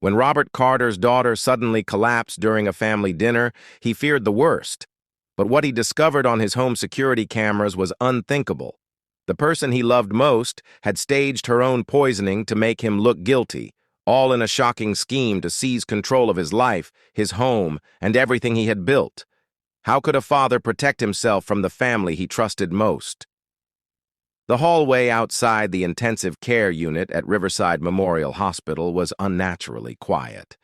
When Robert Carter's daughter suddenly collapsed during a family dinner, he feared the worst. But what he discovered on his home security cameras was unthinkable. The person he loved most had staged her own poisoning to make him look guilty, all in a shocking scheme to seize control of his life, his home, and everything he had built. How could a father protect himself from the family he trusted most? The hallway outside the intensive care unit at Riverside Memorial Hospital was unnaturally quiet.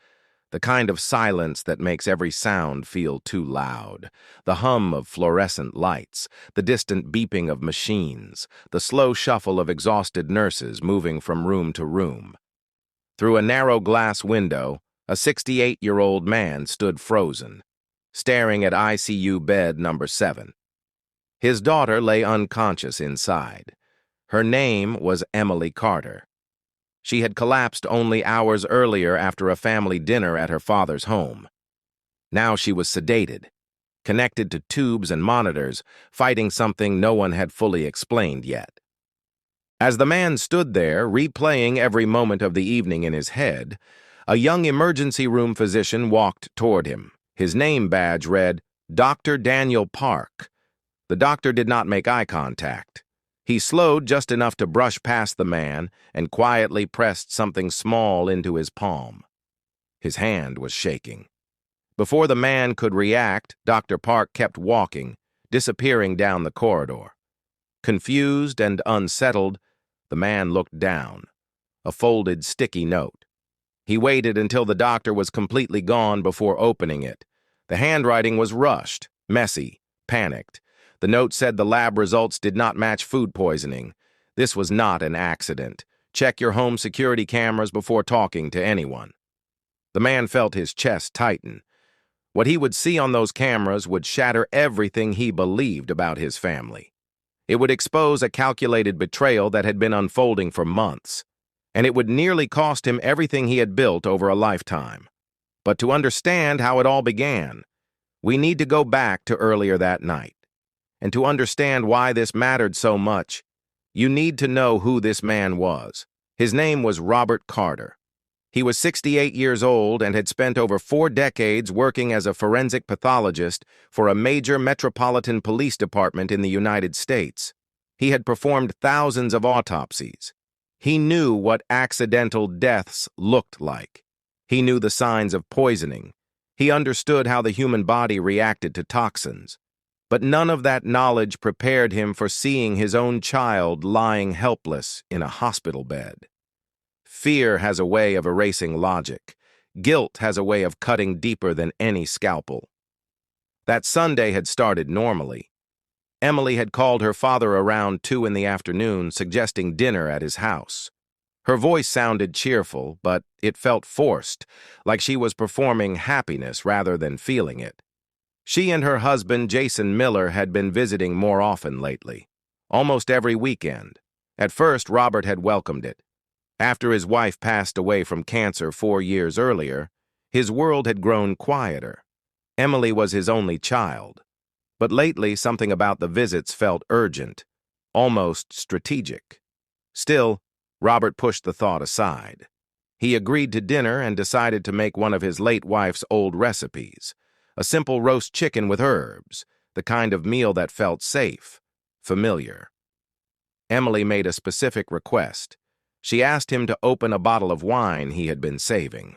The kind of silence that makes every sound feel too loud. The hum of fluorescent lights, the distant beeping of machines, the slow shuffle of exhausted nurses moving from room to room. Through a narrow glass window, a 68-year-old man stood frozen, staring at ICU bed number 7. His daughter lay unconscious inside. Her name was Emily Carter. She had collapsed only hours earlier after a family dinner at her father's home. Now she was sedated, connected to tubes and monitors, fighting something no one had fully explained yet. As the man stood there, replaying every moment of the evening in his head, a young emergency room physician walked toward him. His name badge read, Dr. Daniel Park. The doctor did not make eye contact. He slowed just enough to brush past the man and quietly pressed something small into his palm. His hand was shaking. Before the man could react, Dr. Park kept walking, disappearing down the corridor. Confused and unsettled, the man looked down, a folded sticky note. He waited until the doctor was completely gone before opening it. The handwriting was rushed, messy, panicked. The note said the lab results did not match food poisoning. This was not an accident. Check your home security cameras before talking to anyone. The man felt his chest tighten. What he would see on those cameras would shatter everything he believed about his family. It would expose a calculated betrayal that had been unfolding for months, and it would nearly cost him everything he had built over a lifetime. But to understand how it all began, we need to go back to earlier that night. And to understand why this mattered so much, you need to know who this man was. His name was Robert Carter. He was 68 years old and had spent over 4 decades working as a forensic pathologist for a major metropolitan police department in the United States. He had performed thousands of autopsies. He knew what accidental deaths looked like. He knew the signs of poisoning. He understood how the human body reacted to toxins. But none of that knowledge prepared him for seeing his own child lying helpless in a hospital bed. Fear has a way of erasing logic. Guilt has a way of cutting deeper than any scalpel. That Sunday had started normally. Emily had called her father around 2 in the afternoon, suggesting dinner at his house. Her voice sounded cheerful, but it felt forced, like she was performing happiness rather than feeling it. She and her husband, Jason Miller, had been visiting more often lately, almost every weekend. At first, Robert had welcomed it. After his wife passed away from cancer 4 years earlier, his world had grown quieter. Emily was his only child. But lately, something about the visits felt urgent, almost strategic. Still, Robert pushed the thought aside. He agreed to dinner and decided to make one of his late wife's old recipes. A simple roast chicken with herbs, the kind of meal that felt safe, familiar. Emily made a specific request. She asked him to open a bottle of wine he had been saving.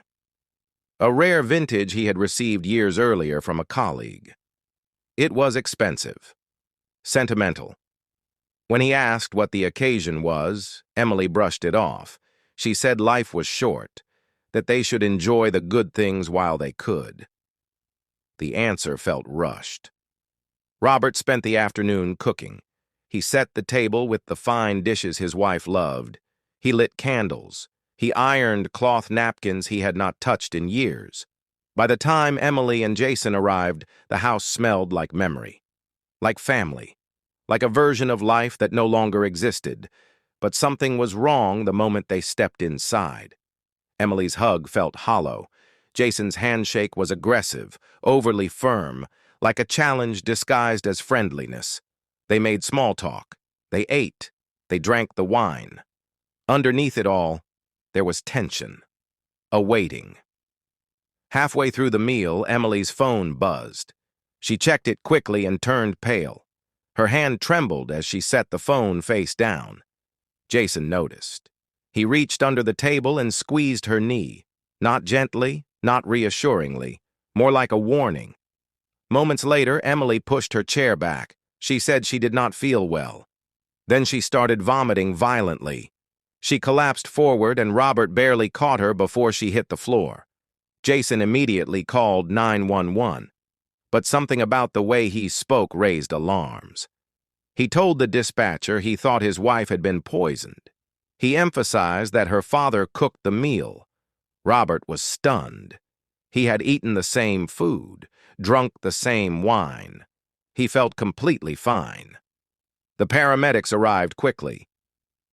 A rare vintage he had received years earlier from a colleague. It was expensive, sentimental. When he asked what the occasion was, Emily brushed it off. She said life was short, that they should enjoy the good things while they could. The answer felt rushed. Robert spent the afternoon cooking. He set the table with the fine dishes his wife loved. He lit candles. He ironed cloth napkins he had not touched in years. By the time Emily and Jason arrived, the house smelled like memory, like family, like a version of life that no longer existed. But something was wrong the moment they stepped inside. Emily's hug felt hollow. Jason's handshake was aggressive, overly firm, like a challenge disguised as friendliness. They made small talk. They ate. They drank the wine. Underneath it all, there was tension. awaiting. Halfway through the meal, Emily's phone buzzed. She checked it quickly and turned pale. Her hand trembled as she set the phone face down. Jason noticed. He reached under the table and squeezed her knee, not gently, not reassuringly, more like a warning. Moments later, Emily pushed her chair back. She said she did not feel well. Then she started vomiting violently. She collapsed forward and Robert barely caught her before she hit the floor. Jason immediately called 911, but something about the way he spoke raised alarms. He told the dispatcher he thought his wife had been poisoned. He emphasized that her father cooked the meal. Robert was stunned. He had eaten the same food, drunk the same wine. He felt completely fine. The paramedics arrived quickly.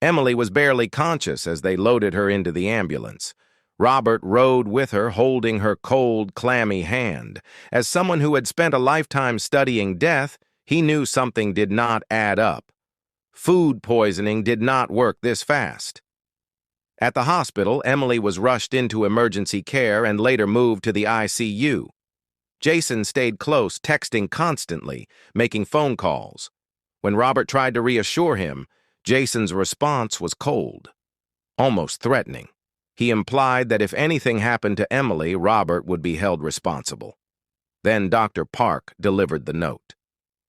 Emily was barely conscious as they loaded her into the ambulance. Robert rode with her, holding her cold, clammy hand. As someone who had spent a lifetime studying death, he knew something did not add up. Food poisoning did not work this fast. At the hospital, Emily was rushed into emergency care and later moved to the ICU. Jason stayed close, texting constantly, making phone calls. When Robert tried to reassure him, Jason's response was cold, almost threatening. He implied that if anything happened to Emily, Robert would be held responsible. Then Dr. Park delivered the note.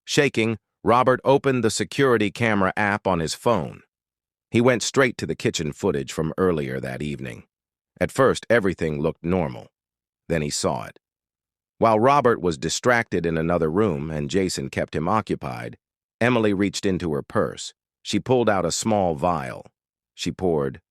Shaking, Robert opened the security camera app on his phone. He went straight to the kitchen footage from earlier that evening. At first, everything looked normal. Then he saw it. While Robert was distracted in another room and Jason kept him occupied, Emily reached into her purse. She pulled out a small vial. She poured